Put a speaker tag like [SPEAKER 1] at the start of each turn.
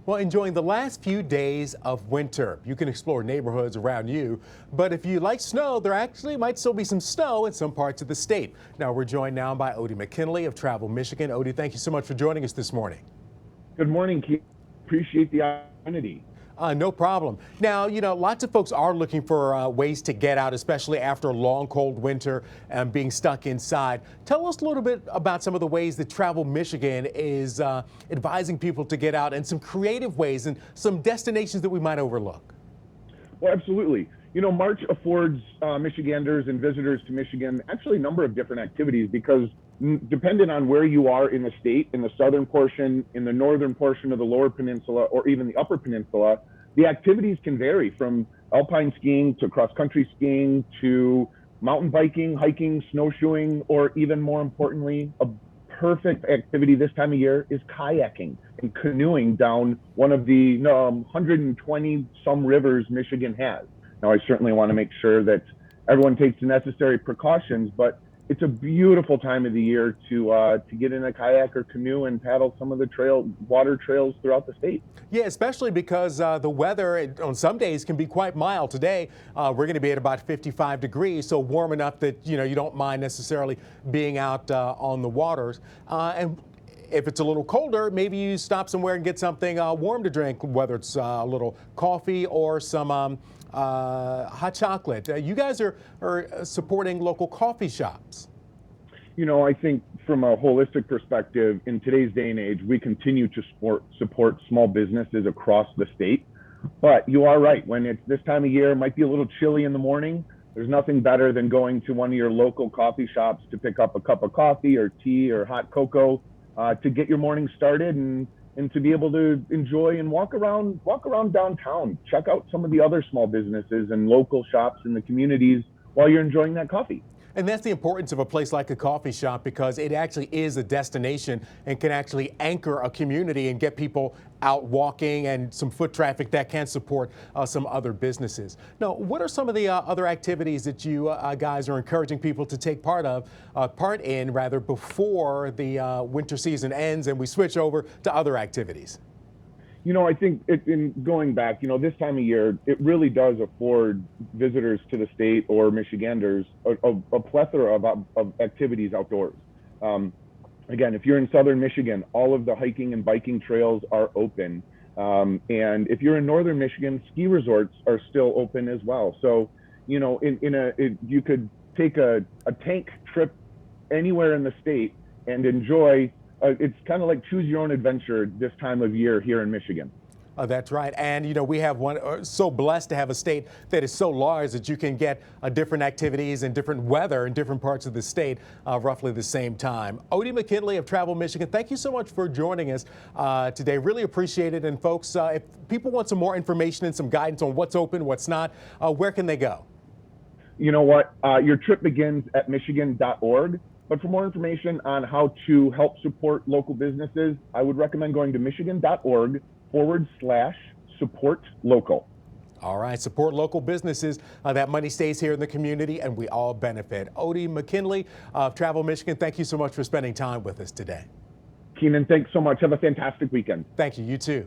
[SPEAKER 1] Well, enjoying the last few days of winter. You can explore neighborhoods around you, but if you like snow, there actually might still be some snow in some parts of the state. Now, we're joined now by Odie McKinley of Travel Michigan. Odie, thank you so much for joining us this morning.
[SPEAKER 2] Good morning, Keith. Appreciate the opportunity.
[SPEAKER 1] No problem. Now, lots of folks are looking for ways to get out, especially after a long, cold winter and being stuck inside. Tell us a little bit about some of the ways that Travel Michigan is advising people to get out and some creative ways and some destinations that we might overlook.
[SPEAKER 2] Well, absolutely. March affords Michiganders and visitors to Michigan actually a number of different activities because depending on where you are in the state, in the southern portion, in the northern portion of the lower peninsula, or even the upper peninsula, the activities can vary from alpine skiing to cross-country skiing to mountain biking, hiking, snowshoeing, or even more importantly, a perfect activity this time of year is kayaking and canoeing down one of the 120 some rivers Michigan has. Now, I certainly want to make sure that everyone takes the necessary precautions, but it's a beautiful time of the year to get in a kayak or canoe and paddle some of the water trails throughout the state.
[SPEAKER 1] Yeah, especially because the weather on some days can be quite mild. Today, we're going to be at about 55 degrees, so warm enough that you don't mind necessarily being out on the waters. And if it's a little colder, maybe you stop somewhere and get something warm to drink, whether it's a little coffee or some hot chocolate. You guys are supporting local coffee shops.
[SPEAKER 2] I think from a holistic perspective, in today's day and age, we continue to support small businesses across the state. But you are right. When it's this time of year, it might be a little chilly in the morning. There's nothing better than going to one of your local coffee shops to pick up a cup of coffee or tea or hot cocoa to get your morning started and to be able to enjoy and walk around downtown, check out some of the other small businesses and local shops in the communities while you're enjoying that coffee.
[SPEAKER 1] And that's the importance of a place like a coffee shop because it actually is a destination and can actually anchor a community and get people out walking and some foot traffic that can support some other businesses. Now, what are some of the other activities that you guys are encouraging people to take part in before the winter season ends and we switch over to other activities?
[SPEAKER 2] I think in going back, this time of year, it really does afford visitors to the state or Michiganders a plethora of activities outdoors. Again, if you're in southern Michigan, all of the hiking and biking trails are open. And if you're in northern Michigan, ski resorts are still open as well. So, you could take a tank trip anywhere in the state and enjoy. It's kind of like choose your own adventure this time of year here in Michigan.
[SPEAKER 1] That's right. And, we have so blessed to have a state that is so large that you can get different activities and different weather in different parts of the state roughly the same time. Odie McKinley of Travel Michigan, thank you so much for joining us today. Really appreciate it. And folks, if people want some more information and some guidance on what's open, what's not, where can they go?
[SPEAKER 2] You know what? Your trip begins at michigan.org. But for more information on how to help support local businesses, I would recommend going to michigan.org/support local.
[SPEAKER 1] All right, support local businesses. That money stays here in the community and we all benefit. Odie McKinley of Travel Michigan, thank you so much for spending time with us today.
[SPEAKER 2] Keenan, thanks so much. Have a fantastic weekend.
[SPEAKER 1] Thank you. You too.